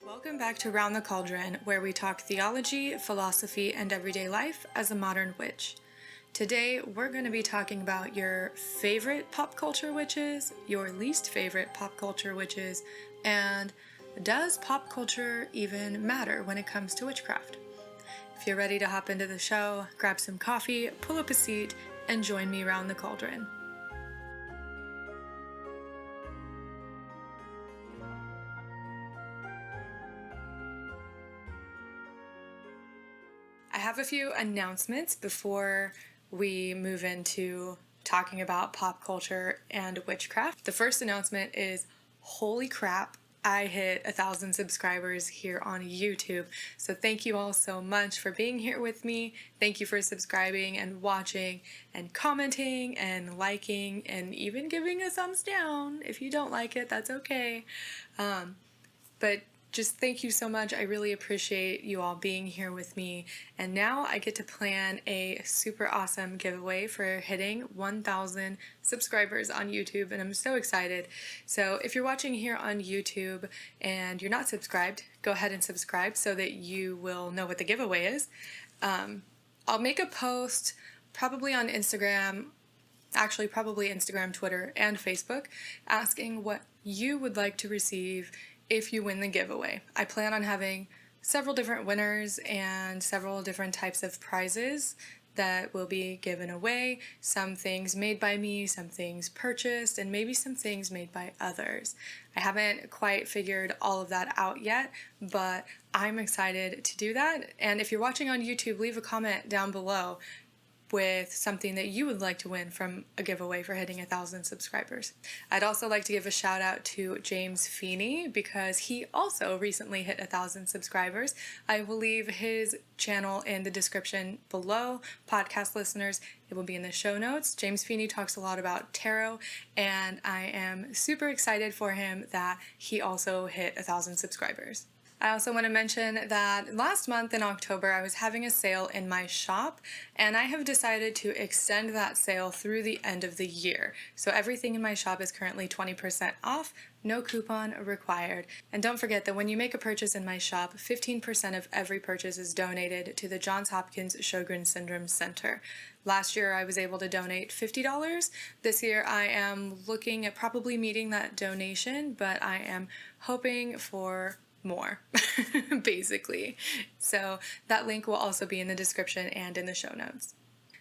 Welcome back to Round the Cauldron, where we talk theology, philosophy, and everyday life as a modern witch. Today, we're going to be talking about your favorite pop culture witches, your least favorite pop culture witches, and does pop culture even matter when it comes to witchcraft? If you're ready to hop into the show, grab some coffee, pull up a seat, and join me round the cauldron. I have a few announcements before we move into talking about pop culture and witchcraft. The first announcement is, holy crap, I hit 1,000 subscribers here on YouTube. So thank you all so much for being here with me. Thank you for subscribing and watching and commenting and liking and even giving a thumbs down. If you don't like it, that's okay. But just thank you so much. I really appreciate you all being here with me. And now I get to plan a super awesome giveaway for hitting 1,000 subscribers on YouTube, and I'm so excited. So if you're watching here on YouTube and you're not subscribed, go ahead and subscribe so that you will know what the giveaway is. I'll make a post probably on Instagram, actually probably Instagram, Twitter, and Facebook, asking what you would like to receive if you win the giveaway. I plan on having several different winners and several different types of prizes that will be given away. Some things made by me, some things purchased, and maybe some things made by others. I haven't quite figured all of that out yet, but I'm excited to do that. And if you're watching on YouTube, leave a comment down below with something that you would like to win from a giveaway for hitting 1,000 subscribers. I'd also like to give a shout out to James Feeney because he also recently hit 1,000 subscribers. I will leave his channel in the description below. Podcast listeners, it will be in the show notes. James Feeney talks a lot about tarot, and I am super excited for him that he also hit 1,000 subscribers. I also want to mention that last month in October, I was having a sale in my shop, and I have decided to extend that sale through the end of the year. So everything in my shop is currently 20% off, no coupon required. And don't forget that when you make a purchase in my shop, 15% of every purchase is donated to the Johns Hopkins Sjogren Syndrome Center. Last year, I was able to donate $50. This year, I am looking at probably meeting that donation, but I am hoping for more, basically. So that link will also be in the description and in the show notes.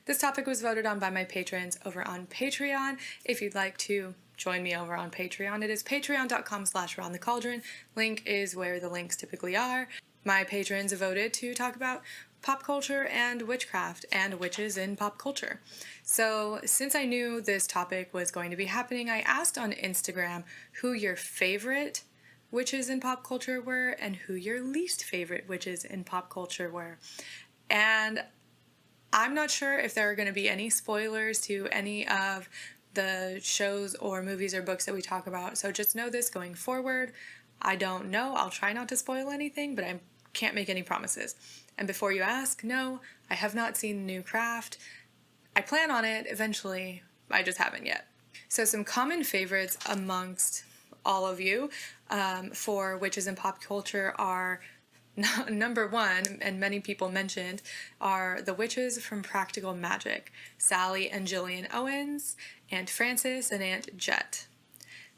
This topic was voted on by my patrons over on Patreon. If you'd like to join me over on Patreon, it is patreon.com/roundthecauldron. Link is where the links typically are. My patrons voted to talk about pop culture and witchcraft and witches in pop culture. So since I knew this topic was going to be happening, I asked on Instagram who your favorite witches in pop culture were and who your least favorite witches in pop culture were. And I'm not sure if there are going to be any spoilers to any of the shows or movies or books that we talk about. So just know this going forward. I don't know. I'll try not to spoil anything, but I can't make any promises. And before you ask, no, I have not seen the new Craft. I plan on it eventually. I just haven't yet. So some common favorites amongst all of you for witches in pop culture are number one, and many people mentioned, are the witches from Practical Magic, Sally and Gillian Owens, Aunt Frances, and Aunt Jet.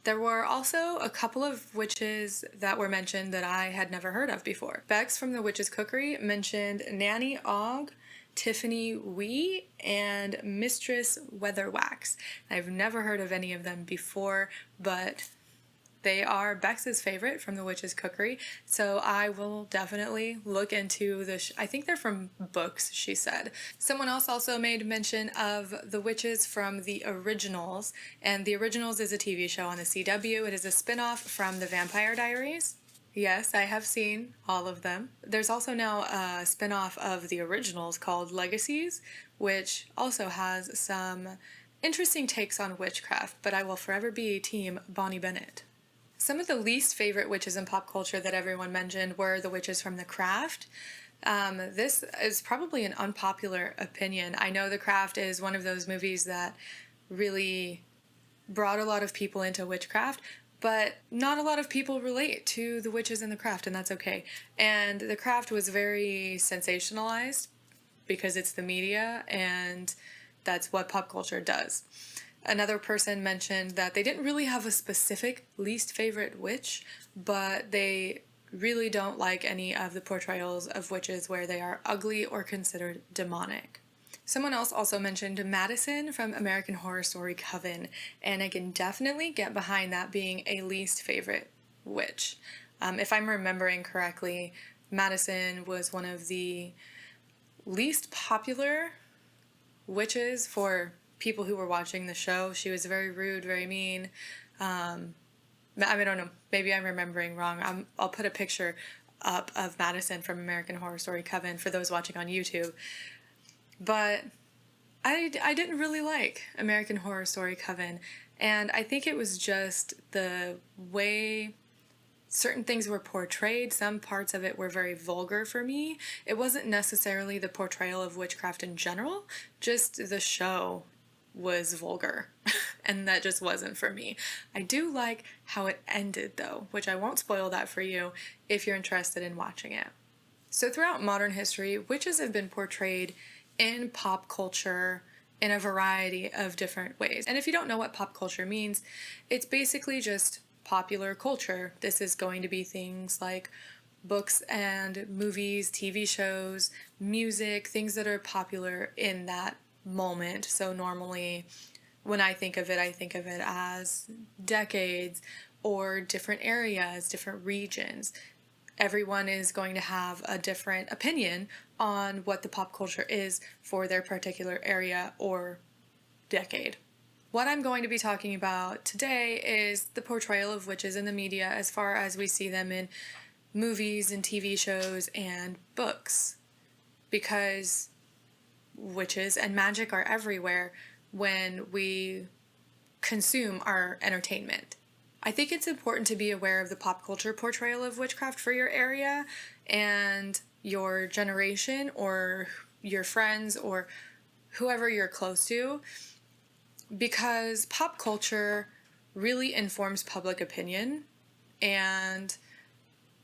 There were also a couple of witches that were mentioned that I had never heard of before. Bex from The Witch's Cookery mentioned Nanny Ogg, Tiffany Wee, and Mistress Weatherwax. I've never heard of any of them before, but they are Bex's favorite from The Witch's Cookery, so I will definitely look into I think they're from books, she said. Someone else also made mention of the witches from The Originals, and The Originals is a TV show on the CW. It is a spin-off from The Vampire Diaries. Yes, I have seen all of them. There's also now a spin-off of The Originals called Legacies, which also has some interesting takes on witchcraft, but I will forever be Team Bonnie Bennett. Some of the least favorite witches in pop culture that everyone mentioned were the witches from The Craft. This is probably an unpopular opinion. I know The Craft is one of those movies that really brought a lot of people into witchcraft, But not a lot of people relate to the witches in the craft, and that's okay. And the craft was very sensationalized because it's the media, and that's what pop culture does. Another person mentioned that they didn't really have a specific least favorite witch, but they really don't like any of the portrayals of witches where they are ugly or considered demonic. Someone else also mentioned Madison from American Horror Story Coven, and I can definitely get behind that being a least favorite witch. If I'm remembering correctly, Madison was one of the least popular witches for people who were watching the show. She was very rude, very mean. I don't know, maybe I'm remembering wrong. I'll put a picture up of Madison from American Horror Story Coven for those watching on YouTube. But I didn't really like American Horror Story Coven, and I think it was just the way certain things were portrayed. Some parts of it were very vulgar for me. It wasn't necessarily the portrayal of witchcraft in general, just the show was vulgar, and that just wasn't for me. I do like how it ended, though, which I won't spoil that for you if you're interested in watching it. So throughout modern history, witches have been portrayed in pop culture in a variety of different ways. And if you don't know what pop culture means, it's basically just popular culture. This is going to be things like books and movies, TV shows, music, things that are popular in that moment. So normally when I think of it as decades or different areas, different regions. Everyone is going to have a different opinion on what the pop culture is for their particular area or decade. What I'm going to be talking about today is the portrayal of witches in the media as far as we see them in movies and TV shows and books. Because witches and magic are everywhere when we consume our entertainment. I think it's important to be aware of the pop culture portrayal of witchcraft for your area and your generation or your friends or whoever you're close to, because pop culture really informs public opinion, and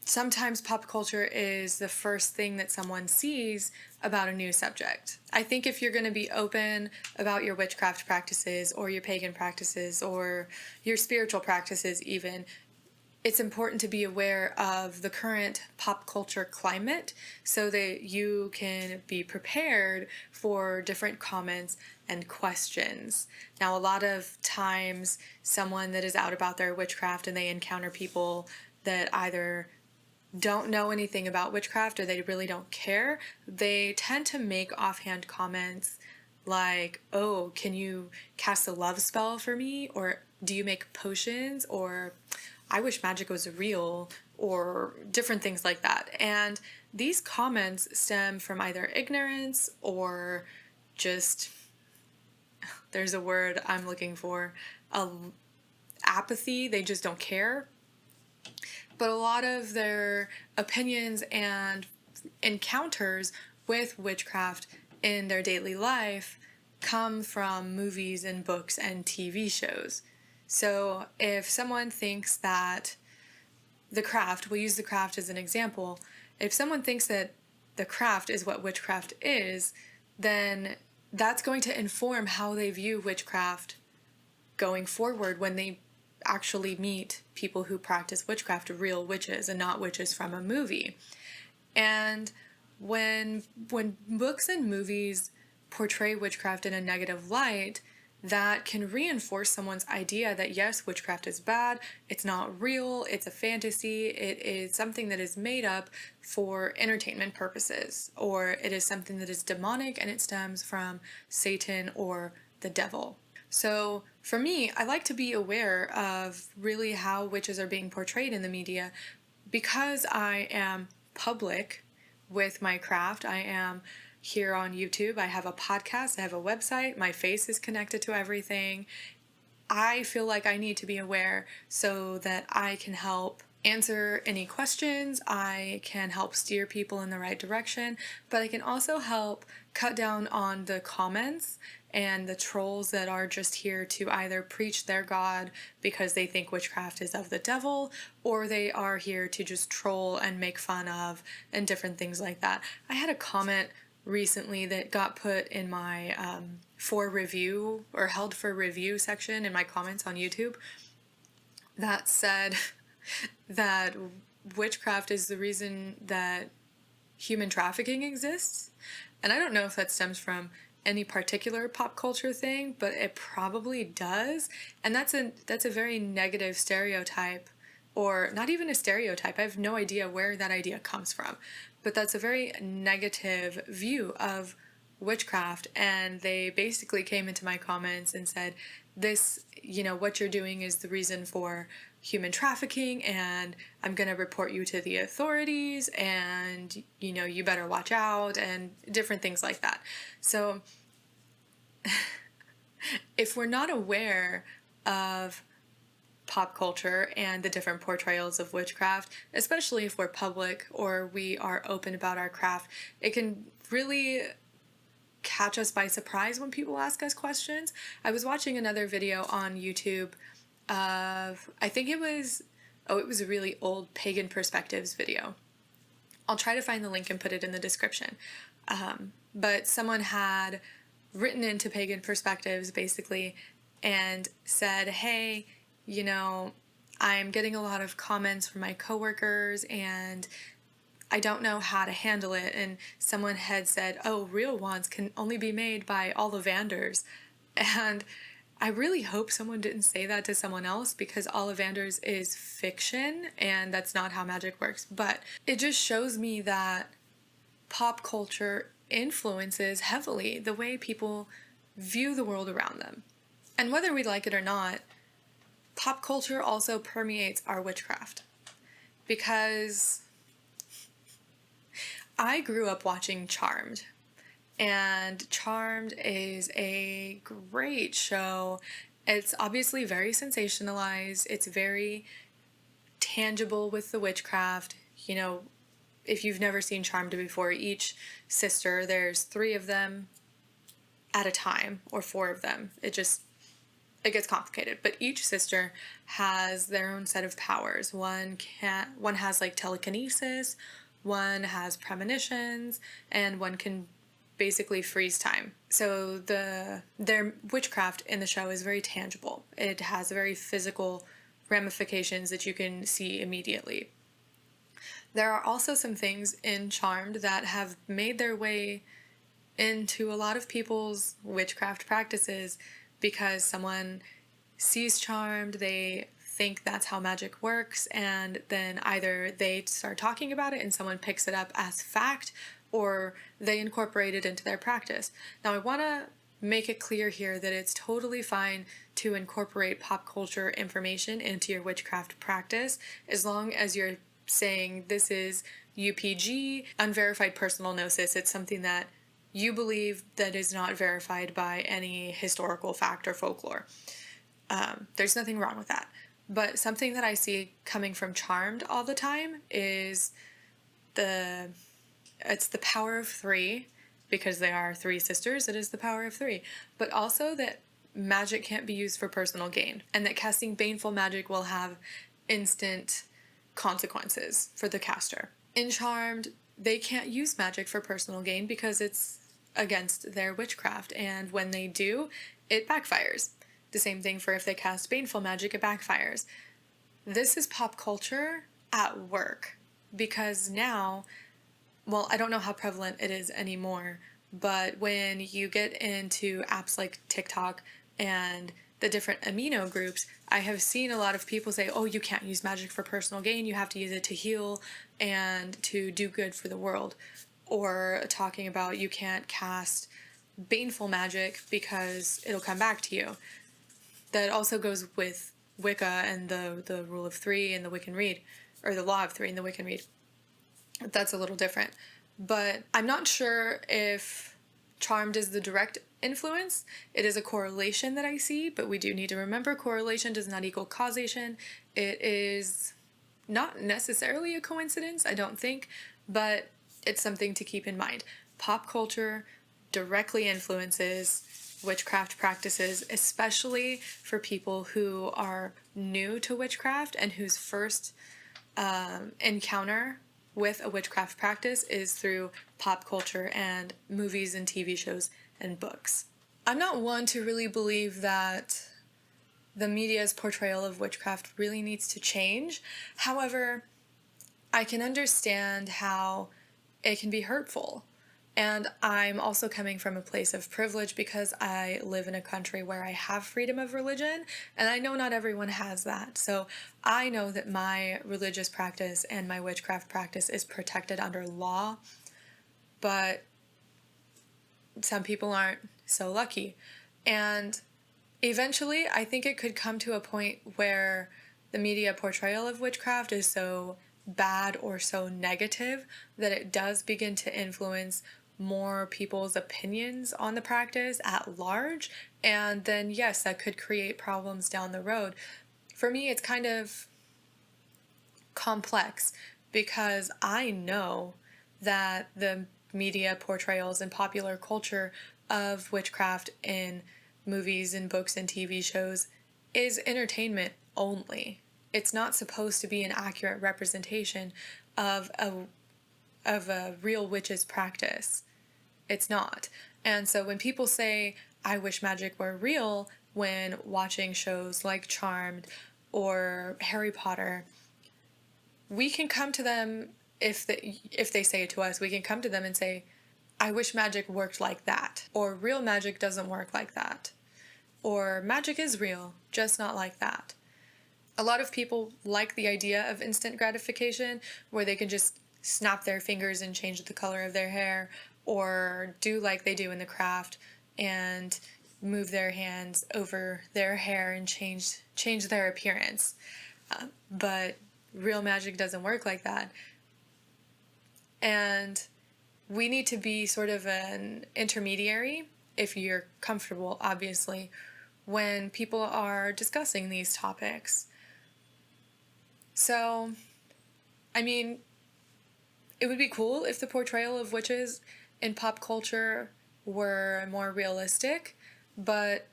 sometimes pop culture is the first thing that someone sees about a new subject. I think if you're going to be open about your witchcraft practices or your pagan practices or your spiritual practices even, it's important to be aware of the current pop culture climate so that you can be prepared for different comments and questions. Now, a lot of times someone that is out about their witchcraft and they encounter people that either don't know anything about witchcraft or they really don't care, they tend to make offhand comments like, oh, can you cast a love spell for me? Or do you make potions? Or I wish magic was real, or different things like that. And these comments stem from either ignorance or just, there's a word I'm looking for, apathy. They just don't care. But a lot of their opinions and encounters with witchcraft in their daily life come from movies and books and TV shows. So if someone thinks that the craft, we'll use the craft as an example, if someone thinks that the craft is what witchcraft is, then that's going to inform how they view witchcraft going forward when they actually meet people who practice witchcraft, real witches and not witches from a movie. And when books and movies portray witchcraft in a negative light, that can reinforce someone's idea that yes, witchcraft is bad, it's not real, it's a fantasy, it is something that is made up for entertainment purposes, or it is something that is demonic and it stems from Satan or the devil. So for me, I like to be aware of really how witches are being portrayed in the media because I am public with my craft. I am here on YouTube. I have a podcast. I have a website. My face is connected to everything. I feel like I need to be aware so that I can help answer any questions. I can help steer people in the right direction, but I can also help cut down on the comments and the trolls that are just here to either preach their god because they think witchcraft is of the devil, or they are here to just troll and make fun of and different things like that. I had a comment recently that got put in my for review or held for review section in my comments on YouTube that said that witchcraft is the reason that human trafficking exists. And I don't know if that stems from any particular pop culture thing, but it probably does. And that's a very negative stereotype, or not even a stereotype. I have no idea where that idea comes from, but that's a very negative view of witchcraft. And they basically came into my comments and said, this, what you're doing is the reason for human trafficking, and I'm going to report you to the authorities, and you better watch out, and different things like that. So if we're not aware of pop culture and the different portrayals of witchcraft, especially if we're public or we are open about our craft, it can really catch us by surprise when people ask us questions. I was watching another video on YouTube of, I think it was a really old Pagan Perspectives video. I'll try to find the link and put it in the description. But someone had written into Pagan Perspectives basically and said, hey, I'm getting a lot of comments from my coworkers and I don't know how to handle it. And someone had said, oh, real wands can only be made by Ollivanders. And I really hope someone didn't say that to someone else, because Ollivanders is fiction and that's not how magic works. But it just shows me that pop culture influences heavily the way people view the world around them. And whether we like it or not, pop culture also permeates our witchcraft. Because I grew up watching Charmed. And Charmed is a great show. It's obviously very sensationalized. It's very tangible with the witchcraft. If you've never seen Charmed before, each sister, there's 3 of them at a time, or 4 of them. It gets complicated. But each sister has their own set of powers. One has like telekinesis, one has premonitions, and one can basically freeze time. So their witchcraft in the show is very tangible. It has very physical ramifications that you can see immediately. There are also some things in Charmed that have made their way into a lot of people's witchcraft practices, because someone sees Charmed, they think that's how magic works, and then either they start talking about it and someone picks it up as fact, or they incorporate it into their practice. Now, I want to make it clear here that it's totally fine to incorporate pop culture information into your witchcraft practice, as long as you're saying this is UPG, unverified personal gnosis. It's something that you believe that is not verified by any historical fact or folklore. There's nothing wrong with that. But something that I see coming from Charmed all the time is it's the power of 3, because they are 3 sisters. It is the power of 3. But also that magic can't be used for personal gain, and that casting baneful magic will have instant consequences for the caster. In Charmed, they can't use magic for personal gain because it's against their witchcraft, and when they do, it backfires. The same thing for if they cast baneful magic, it backfires. This is pop culture at work, because now, well, I don't know how prevalent it is anymore, but when you get into apps like TikTok and the different amino groups, I have seen a lot of people say, oh, you can't use magic for personal gain, you have to use it to heal and to do good for the world. Or talking about you can't cast baneful magic because it'll come back to you. That also goes with Wicca and the rule of 3 and the Wiccan Rede, or the law of 3 and the Wiccan Rede. That's a little different. But I'm not sure if Charmed is the direct influence. It is a correlation that I see, but we do need to remember correlation does not equal causation. It is not necessarily a coincidence, I don't think, but it's something to keep in mind. Pop culture directly influences witchcraft practices, especially for people who are new to witchcraft and whose first encounter with a witchcraft practice is through pop culture and movies and TV shows and books. I'm not one to really believe that the media's portrayal of witchcraft really needs to change. However, I can understand how it can be hurtful. And I'm also coming from a place of privilege because I live in a country where I have freedom of religion, and I know not everyone has that. So I know that my religious practice and my witchcraft practice is protected under law, but some people aren't so lucky. And eventually, I think it could come to a point where the media portrayal of witchcraft is so bad or so negative that it does begin to influence more people's opinions on the practice at large, and then yes, that could create problems down the road. For me, it's kind of complex because I know that the media portrayals and popular culture of witchcraft in movies and books and TV shows is entertainment only. It's not supposed to be an accurate representation of a real witch's practice. It's not. And so when people say, I wish magic were real, when watching shows like Charmed or Harry Potter, we can come to them, if they say it to us, we can come to them and say, I wish magic worked like that. Or real magic doesn't work like that. Or magic is real, just not like that. A lot of people like the idea of instant gratification, where they can just snap their fingers and change the color of their hair, or do like they do in The Craft and move their hands over their hair and change their appearance. But real magic doesn't work like that. And we need to be sort of an intermediary, if you're comfortable, obviously, when people are discussing these topics. So, I mean, it would be cool if the portrayal of witches in pop culture were more realistic, but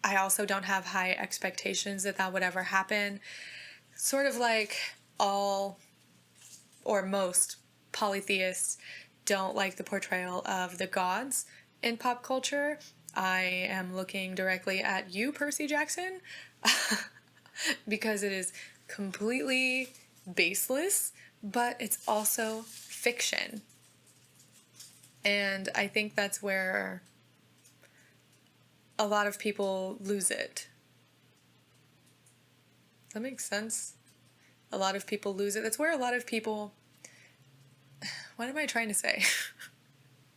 I also don't have high expectations that that would ever happen. Sort of like all or most polytheists don't like the portrayal of the gods in pop culture. I am looking directly at you, Percy Jackson, because it is completely baseless, but it's also fiction. And I think that's where a lot of people lose it. Does that make sense? A lot of people lose it. That's where a lot of people... What am I trying to say?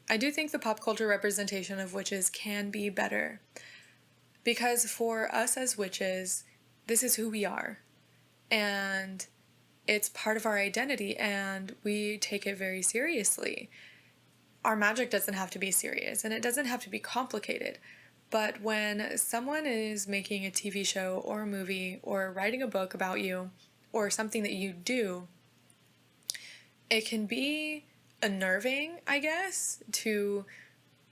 I do think the pop culture representation of witches can be better. Because for us as witches, this is who we are. And it's part of our identity, and we take it very seriously. Our magic doesn't have to be serious, and it doesn't have to be complicated. But when someone is making a TV show or a movie or writing a book about you or something that you do, it can be unnerving, I guess, to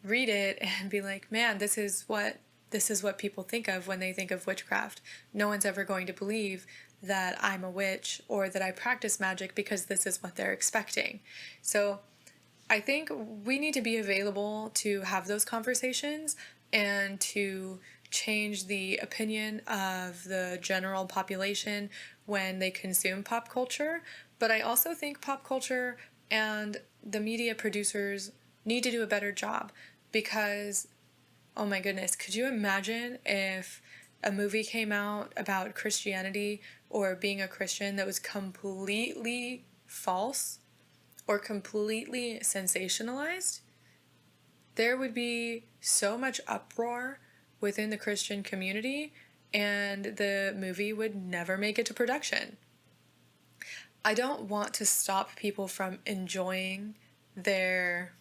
read it and be like, man, this is what people think of when they think of witchcraft. No one's ever going to believe that I'm a witch or that I practice magic because this is what they're expecting. So I think we need to be available to have those conversations and to change the opinion of the general population when they consume pop culture. But I also think pop culture and the media producers need to do a better job because, oh my goodness, could you imagine if a movie came out about Christianity or being a Christian that was completely false or completely sensationalized? There would be so much uproar within the Christian community, and the movie would never make it to production. I don't want to stop people from enjoying their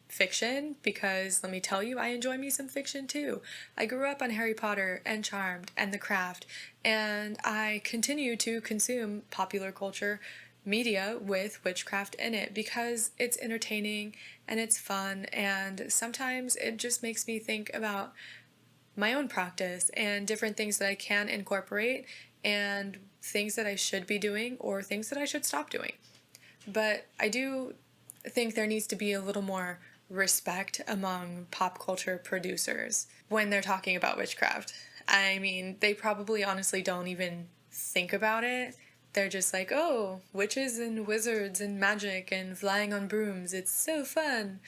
fiction, because let me tell you, I enjoy me some fiction too. I grew up on Harry Potter and Charmed and The Craft, and I continue to consume popular culture, media with witchcraft in it because it's entertaining and it's fun, and sometimes it just makes me think about my own practice and different things that I can incorporate and things that I should be doing or things that I should stop doing. But I do think there needs to be a little more respect among pop culture producers when they're talking about witchcraft. I mean, they probably honestly don't even think about it. They're just like, oh, witches and wizards and magic and flying on brooms, it's so fun.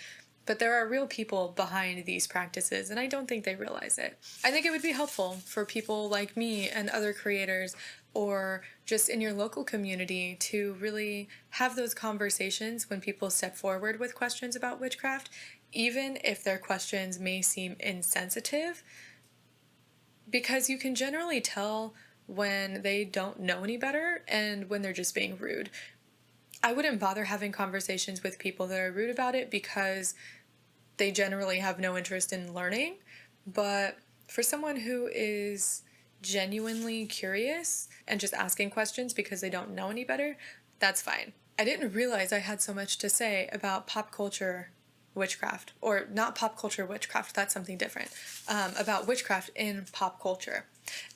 But there are real people behind these practices, and I don't think they realize it. I think it would be helpful for people like me and other creators, or just in your local community, to really have those conversations when people step forward with questions about witchcraft, even if their questions may seem insensitive, because you can generally tell when they don't know any better and when they're just being rude. I wouldn't bother having conversations with people that are rude about it because they generally have no interest in learning. But for someone who is genuinely curious and just asking questions because they don't know any better, that's fine. I didn't realize I had so much to say about pop culture witchcraft, or not pop culture witchcraft, that's something different, about witchcraft in pop culture.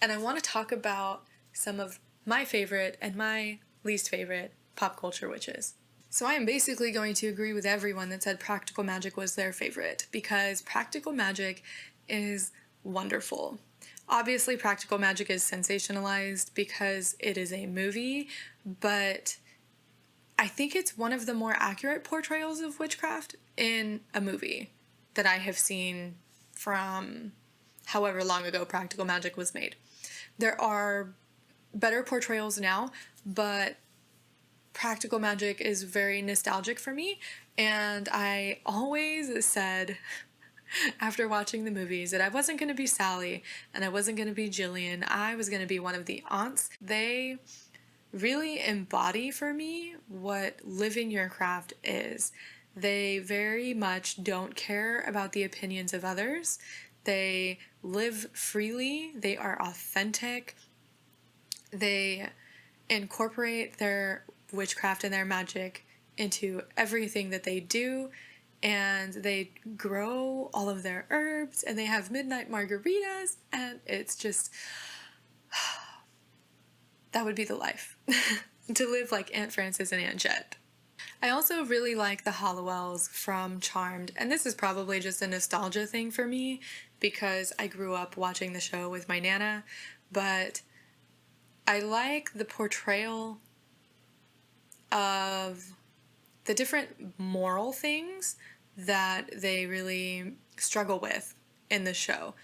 And I want to talk about some of my favorite and my least favorite pop culture witches. So I am basically going to agree with everyone that said practical magic was their favorite, because practical magic is wonderful. Obviously, practical magic is sensationalized because it is a movie, but I think it's one of the more accurate portrayals of witchcraft in a movie that I have seen from however long ago practical magic was made. There are better portrayals now, but practical magic is very nostalgic for me, and I always said after watching the movies that I wasn't going to be Sally and I wasn't going to be Jillian. I was going to be one of the aunts. They really embody for me what living your craft is. They very much don't care about the opinions of others. They live freely. They are authentic. They incorporate their witchcraft and their magic into everything that they do, and they grow all of their herbs, and they have midnight margaritas, and it's just, that would be the life. To live like Aunt Frances and Aunt Jet. I also really like the Halliwells from Charmed, and this is probably just a nostalgia thing for me because I grew up watching the show with my Nana, but I like the portrayal of the different moral things that they really struggle with in the show.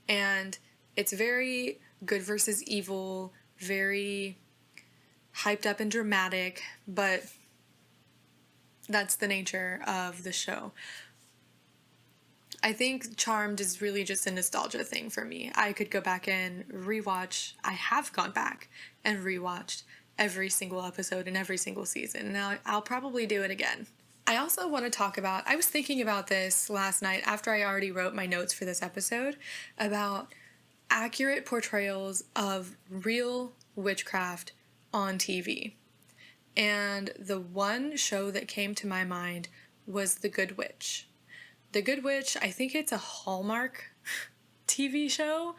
And it's very good versus evil, very hyped up and dramatic, but that's the nature of the show. I think Charmed is really just a nostalgia thing for me. I could go back and rewatch. I have gone back and rewatched every single episode and every single season. Now I'll probably do it again. I also want to talk about, I was thinking about this last night after I already wrote my notes for this episode, about accurate portrayals of real witchcraft on TV. And the one show that came to my mind was The Good Witch. The Good Witch, I think it's a Hallmark TV show.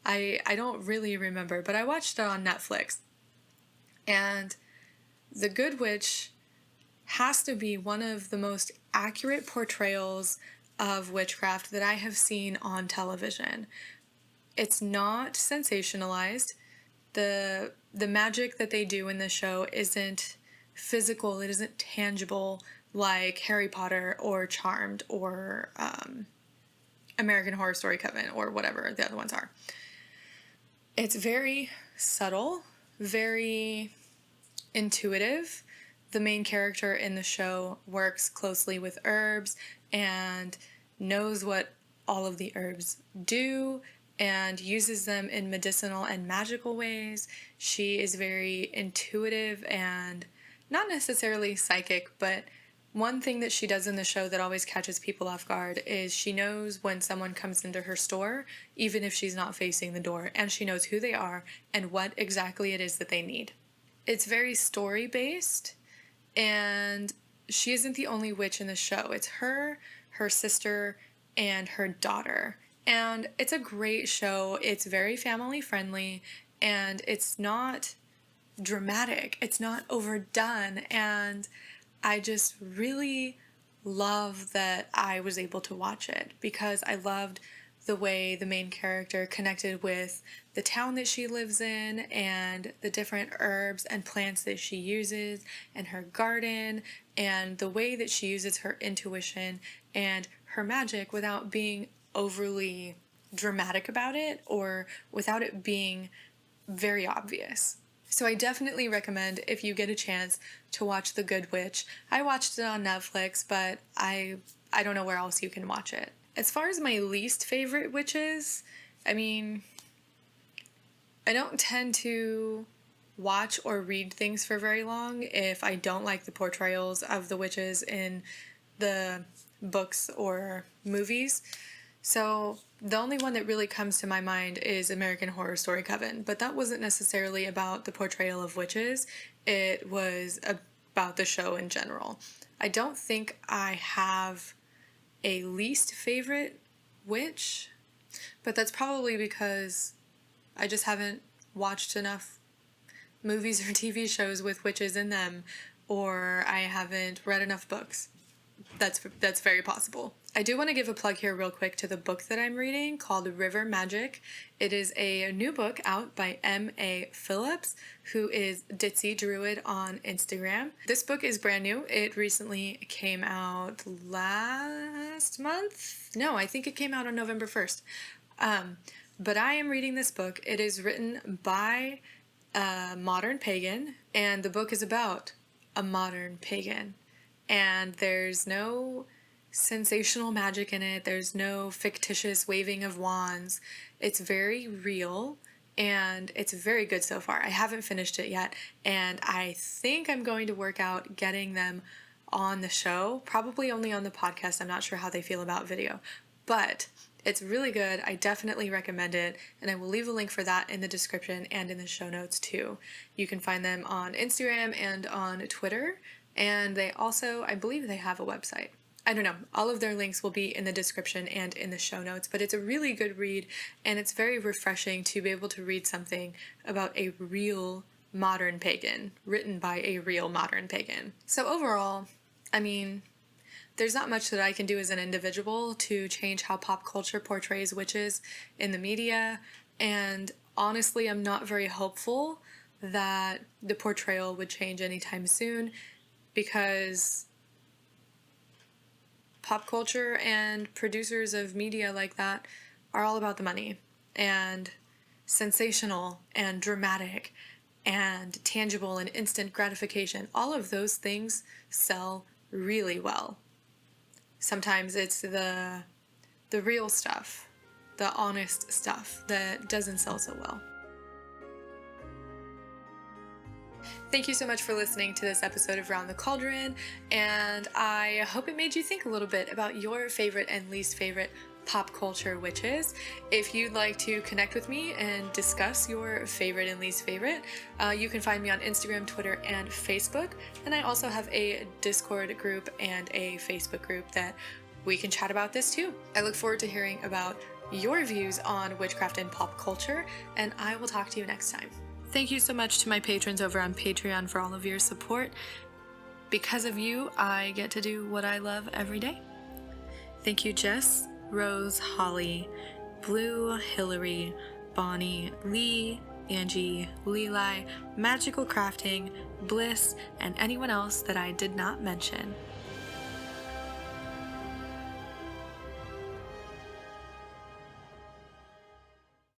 I don't really remember, but I watched it on Netflix. And The Good Witch has to be one of the most accurate portrayals of witchcraft that I have seen on television. It's not sensationalized. The magic that they do in the show isn't physical, it isn't tangible like Harry Potter or Charmed or American Horror Story Coven or whatever the other ones are. It's very subtle, very intuitive. The main character in the show works closely with herbs and knows what all of the herbs do and uses them in medicinal and magical ways. She is very intuitive and not necessarily psychic, but one thing that she does in the show that always catches people off guard is she knows when someone comes into her store, even if she's not facing the door, and she knows who they are and what exactly it is that they need. It's very story-based, And she isn't the only witch in the show. It's her, her sister, and her daughter. And it's a great show. It's very family friendly, and it's not dramatic. It's not overdone. And I just really love that I was able to watch it because I loved the way the main character connected with the town that she lives in and the different herbs and plants that she uses and her garden and the way that she uses her intuition and her magic without being overly dramatic about it or without it being very obvious. So I definitely recommend, if you get a chance, to watch The Good Witch. I watched it on Netflix, but I don't know where else you can watch it. As far as my least favorite witches, I mean, I don't tend to watch or read things for very long if I don't like the portrayals of the witches in the books or movies. So the only one that really comes to my mind is American Horror Story Coven, but that wasn't necessarily about the portrayal of witches. It was about the show in general. I don't think I have a least favorite witch, but that's probably because I just haven't watched enough movies or TV shows with witches in them, or I haven't read enough books. That's very possible. I do want to give a plug here real quick to the book that I'm reading called River Magic. It is a new book out by M.A. Phillips, who is Ditzy Druid on Instagram. This book is brand new. It recently came out last month. No, I think it came out on November 1st. But I am reading this book. It is written by a modern pagan, and the book is about a modern pagan. And there's no sensational magic in it. There's no fictitious waving of wands. It's very real, and it's very good so far. I haven't finished it yet, and I think I'm going to work out getting them on the show, probably only on the podcast. I'm not sure how they feel about video, but it's really good. I definitely recommend it, and I will leave a link for that in the description and in the show notes too. You can find them on Instagram and on Twitter. And they also, I believe they have a website. I don't know. All of their links will be in the description and in the show notes, but it's a really good read, and it's very refreshing to be able to read something about a real modern pagan, written by a real modern pagan. So overall, I mean, there's not much that I can do as an individual to change how pop culture portrays witches in the media, and honestly, I'm not very hopeful that the portrayal would change anytime soon, because pop culture and producers of media like that are all about the money and sensational and dramatic and tangible and instant gratification. All of those things sell really well. Sometimes it's the real stuff, the honest stuff that doesn't sell so well. Thank you so much for listening to this episode of Round the Cauldron, and I hope it made you think a little bit about your favorite and least favorite pop culture witches. If you'd like to connect with me and discuss your favorite and least favorite, you can find me on Instagram, Twitter, and Facebook, and I also have a Discord group and a Facebook group that we can chat about this too. I look forward to hearing about your views on witchcraft and pop culture, and I will talk to you next time. Thank you so much to my patrons over on Patreon for all of your support. Because of you, I get to do what I love every day. Thank you, Jess, Rose, Holly, Blue, Hillary, Bonnie, Lee, Angie, Leli, Magical Crafting, Bliss, and anyone else that I did not mention.